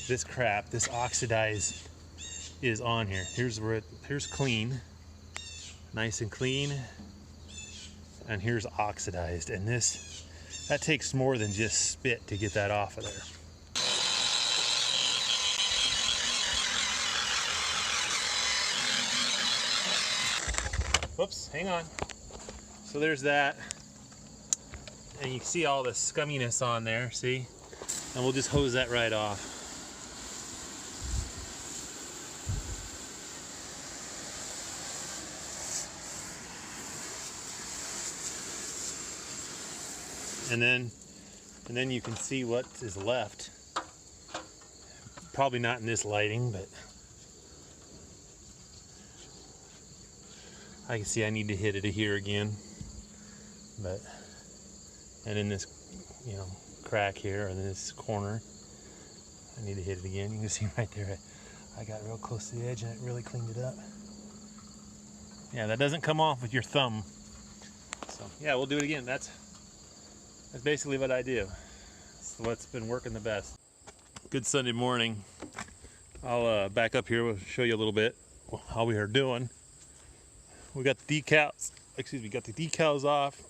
this crap, this oxidized, is on here. Here's where here's clean, nice and clean, and here's oxidized. And that takes more than just spit to get that off of there. Whoops, hang on. So there's that. And you can see all the scumminess on there, see? And we'll just hose that right off. And then you can see what is left. Probably not in this lighting, but I can see I need to hit it here again. And in this, crack here, or in this corner, I need to hit it again. You can see right there, I got real close to the edge and it really cleaned it up. Yeah, that doesn't come off with your thumb. So yeah, we'll do it again. That's basically what I do. It's what's been working the best. Good Sunday morning. I'll back up here. We'll show you a little bit how we are doing. We got the decals off.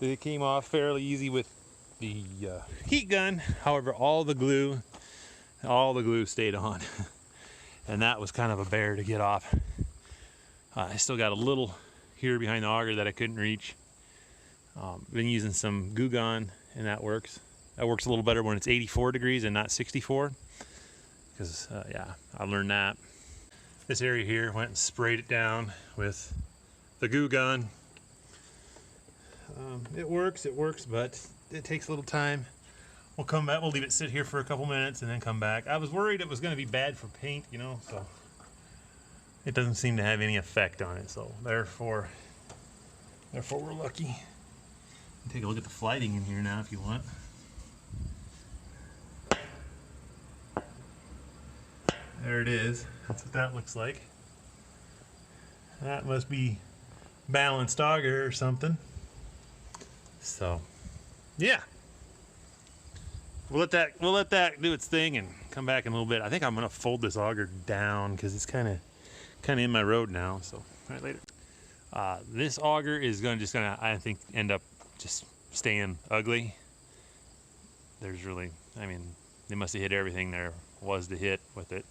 They came off fairly easy with the heat gun. However, all the glue stayed on. And that was kind of a bear to get off. I still got a little here behind the auger that I couldn't reach. Been using some Goo Gone, and that works. That works a little better when it's 84 degrees and not 64. Because, yeah, I learned that. This area here, went and sprayed it down with the Goo Gone. It works, but it takes a little time. We'll come back, we'll leave it sit here for a couple minutes and then come back. I was worried it was going to be bad for paint, so it doesn't seem to have any effect on it. So therefore we're lucky. Take a look at the flighting in here now if you want. There it is. That's what that looks like. That must be balanced auger or something. So, yeah. We'll let that do its thing and come back in a little bit. I think I'm gonna fold this auger down because it's kind of in my road now. So, all right, later. This auger is gonna I think end up just staying ugly. There's really, they must have hit everything there was to hit with it.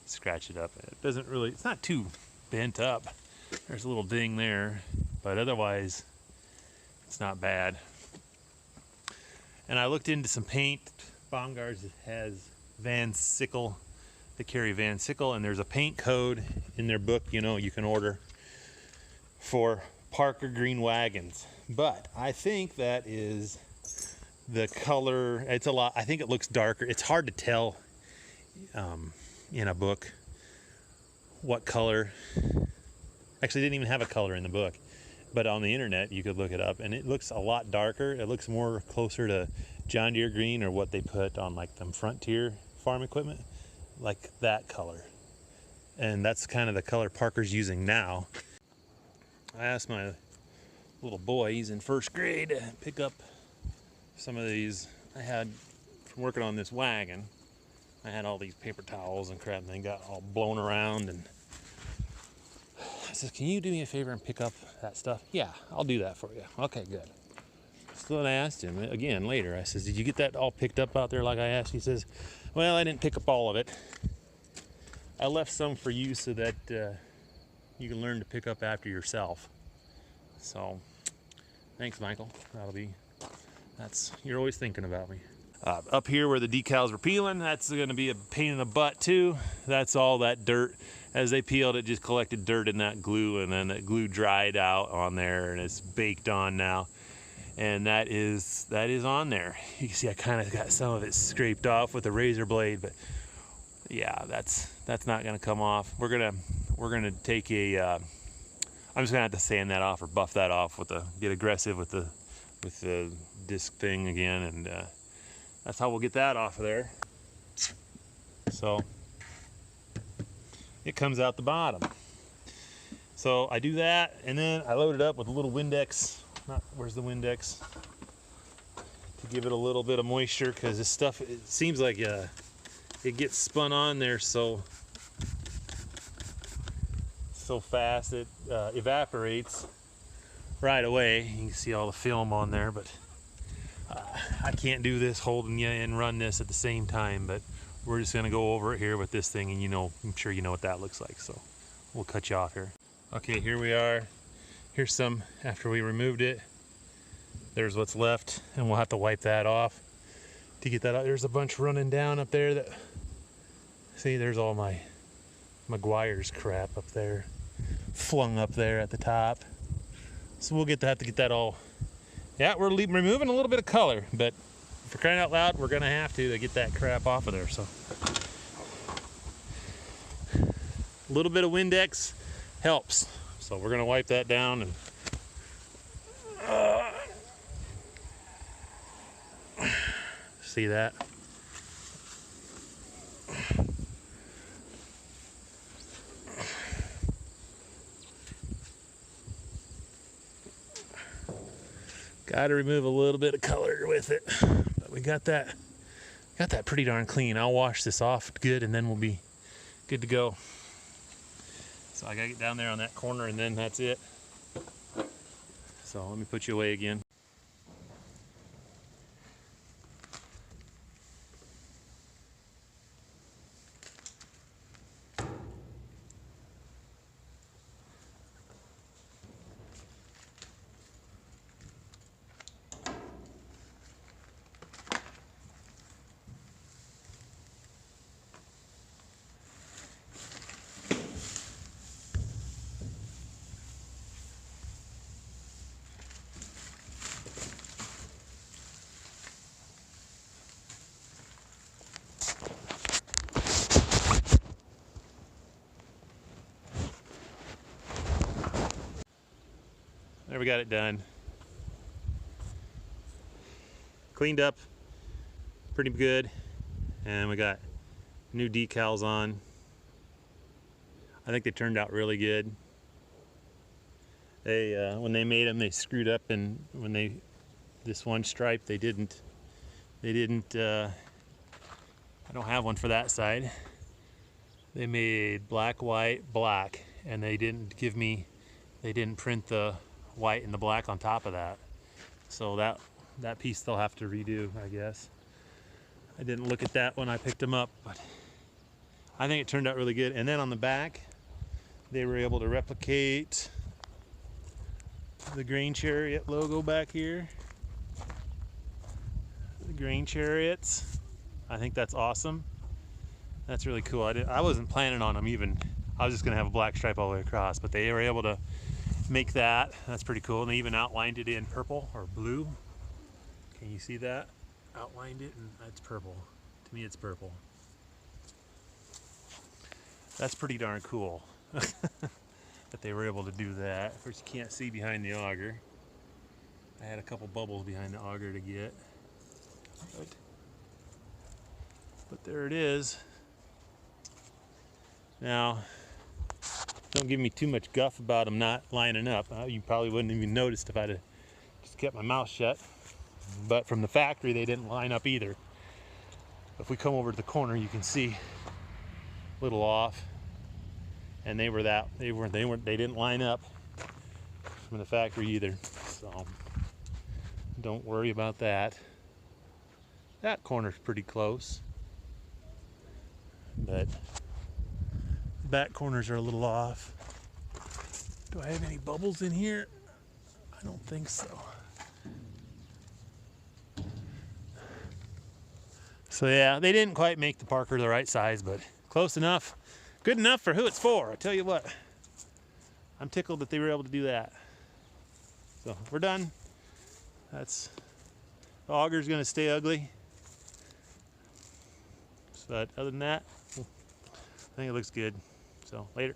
Scratch it up. It's not too bent up. There's a little ding there, but otherwise it's not bad. And I looked into some paint. Baumgart's has Van Sickle. They carry Van Sickle, and there's a paint code in their book, you can order for Parker green wagons. But I think that is the color. It's a lot. I think it looks darker. It's hard to tell in a book what color. Actually, they didn't even have a color in the book, but on the internet you could look it up, and it looks a lot darker. It looks more closer to John Deere green, or what they put on like them Frontier farm equipment, like that color. And that's kind of the color Parker's using now. I asked my little boy, he's in first grade, to pick up some of these I had from working on this wagon. I had all these paper towels and crap, and they got all blown around, and I said, can you do me a favor and pick up that stuff? Yeah, I'll do that for you. Okay, good. So then I asked him again later. I says, did you get that all picked up out there like I asked? He says, well, I didn't pick up all of it. I left some for you so that you can learn to pick up after yourself. So, thanks, Michael. You're always thinking about me. Up here where the decals were peeling, that's going to be a pain in the butt too. That's all that dirt. As they peeled, it just collected dirt in that glue, and then that glue dried out on there, and it's baked on now. And that is on there. You can see I kind of got some of it scraped off with a razor blade, but yeah, that's not going to come off. We're gonna take I'm just gonna have to sand that off or buff that off get aggressive with the disc thing again, and that's how we'll get that off of there. So it comes out the bottom. So I do that, and then I load it up with a little Windex. Where's the Windex? To give it a little bit of moisture, because this stuff, it seems like it gets spun on there so fast it evaporates right away. You can see all the film on there, but I can't do this holding you and run this at the same time, but we're just gonna go over it here with this thing, and I'm sure you know what that looks like, so we'll cut you off here. Okay, here we are. Here's some after we removed it. There's what's left, and we'll have to wipe that off to get that out. There's a bunch running down up there that, see, there's all my Meguiar's crap up there, flung up there at the top. So we'll have to get that all. Yeah, we're removing a little bit of color, but for crying out loud, we're gonna have to get that crap off of there. So a little bit of Windex helps. So we're gonna wipe that down and see that. Got to remove a little bit of color with it, but we got that pretty darn clean. I'll wash this off good, and then we'll be good to go. So I gotta get down there on that corner, and then that's it. So let me put you away again. There, we got it done. Cleaned up pretty good, and we got new decals on. I think they turned out really good. They when they made them, they screwed up, and when this one stripe, they didn't I don't have one for that side. They made black, white, black, and they didn't print the white and the black on top of that. So that piece they'll have to redo, I guess. I didn't look at that when I picked them up, but I think it turned out really good. And then on the back, they were able to replicate the Grain Chariot logo back here. The Grain Chariots. I think that's awesome. That's really cool. I wasn't planning on them even. I was just gonna have a black stripe all the way across, but they were able to make that. That's pretty cool. And they even outlined it in purple or blue. Can you see that? Outlined it, and that's purple. To me, it's purple. That's pretty darn cool that they were able to do that. Of course, you can't see behind the auger. I had a couple bubbles behind the auger to get. But there it is. Now, don't give me too much guff about them not lining up. You probably wouldn't even noticed if I'd have just kept my mouth shut. But from the factory, they didn't line up either. If we come over to the corner, you can see a little off, and they didn't line up from the factory either. So don't worry about that. That corner's pretty close, but back corners are a little off. Do I have any bubbles in here? I don't think so. So yeah, they didn't quite make the Parker the right size, but close enough. Good enough for who it's for. I tell you what, I'm tickled that they were able to do that. So we're done. The auger's gonna stay ugly. But other than that, I think it looks good. So later.